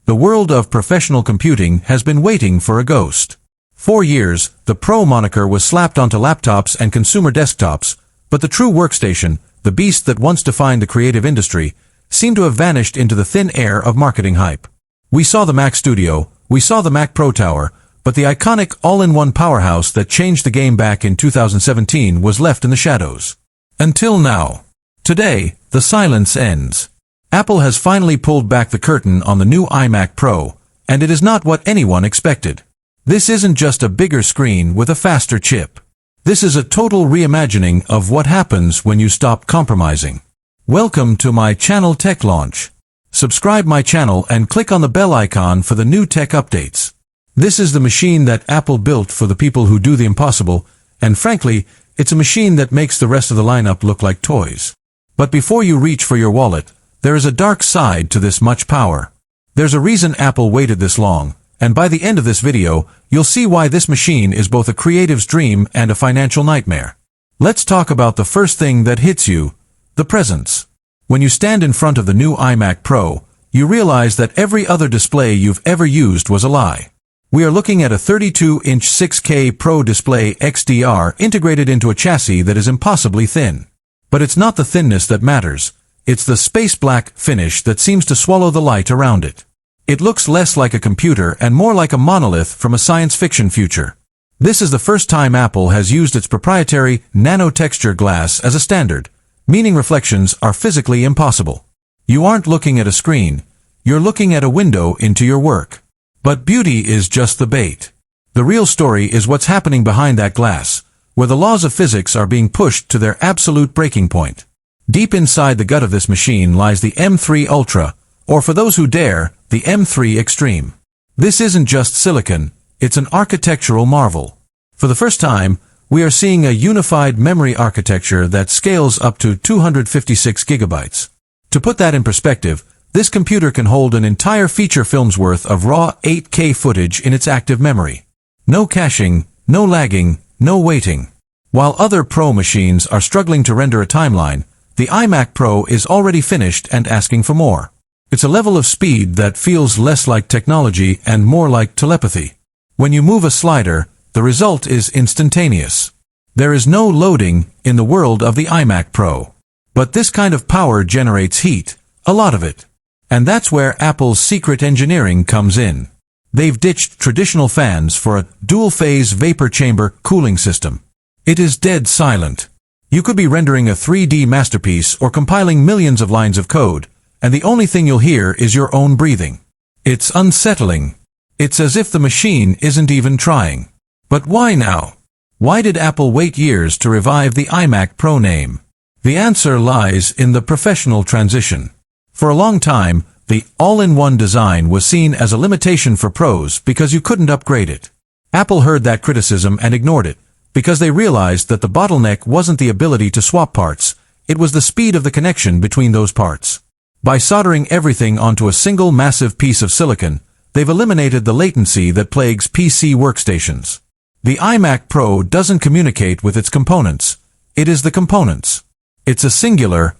The world of professional computing has been waiting for a ghost. For years, the Pro moniker was slapped onto laptops and consumer desktops, but the true workstation, the beast that once defined the creative industry, seemed to have vanished into the thin air of marketing hype. We saw the Mac Studio, we saw the Mac Pro Tower, but the iconic all-in-one powerhouse that changed the game back in 2017 was left in the shadows. Until now. Today, the silence ends. Apple has finally pulled back the curtain on the new iMac Pro, and it is not what anyone expected. This isn't just a bigger screen with a faster chip. This is a total reimagining of what happens when you stop compromising. Welcome to my channel Tech Launch. Subscribe my channel and click on the bell icon for the new tech updates. This is the machine that Apple built for the people who do the impossible, and frankly, it's a machine that makes the rest of the lineup look like toys. But before you reach for your wallet, there is a dark side to this much power. There's a reason Apple waited this long, and by the end of this video, you'll see why this machine is both a creative's dream and a financial nightmare. Let's talk about the first thing that hits you, the presence. When you stand in front of the new iMac Pro, you realize that every other display you've ever used was a lie. We are looking at a 32-inch 6K Pro Display XDR integrated into a chassis that is impossibly thin. But it's not the thinness that matters, it's the space black finish that seems to swallow the light around it. It looks less like a computer and more like a monolith from a science fiction future. This is the first time Apple has used its proprietary nano-texture glass as a standard, meaning reflections are physically impossible. You aren't looking at a screen, you're looking at a window into your work. But beauty is just the bait. The real story is what's happening behind that glass, where the laws of physics are being pushed to their absolute breaking point. Deep inside the gut of this machine lies the M3 Ultra, or for those who dare, the M3 Extreme. This isn't just silicon, it's an architectural marvel. For the first time, we are seeing a unified memory architecture that scales up to 256 gigabytes. To put that in perspective, this computer can hold an entire feature film's worth of raw 8K footage in its active memory. No caching, no lagging, no waiting. While other Pro machines are struggling to render a timeline, the iMac Pro is already finished and asking for more. It's a level of speed that feels less like technology and more like telepathy. When you move a slider, the result is instantaneous. There is no loading in the world of the iMac Pro. But this kind of power generates heat, a lot of it. And that's where Apple's secret engineering comes in. They've ditched traditional fans for a dual-phase vapor chamber cooling system. It is dead silent. You could be rendering a 3D masterpiece or compiling millions of lines of code, and the only thing you'll hear is your own breathing. It's unsettling. It's as if the machine isn't even trying. But why now? Why did Apple wait years to revive the iMac Pro name? The answer lies in the professional transition. For a long time, the all-in-one design was seen as a limitation for pros because you couldn't upgrade it. Apple heard that criticism and ignored it, because they realized that the bottleneck wasn't the ability to swap parts, it was the speed of the connection between those parts. By soldering everything onto a single massive piece of silicon, they've eliminated the latency that plagues PC workstations. The iMac Pro doesn't communicate with its components. It is the components. It's a singular,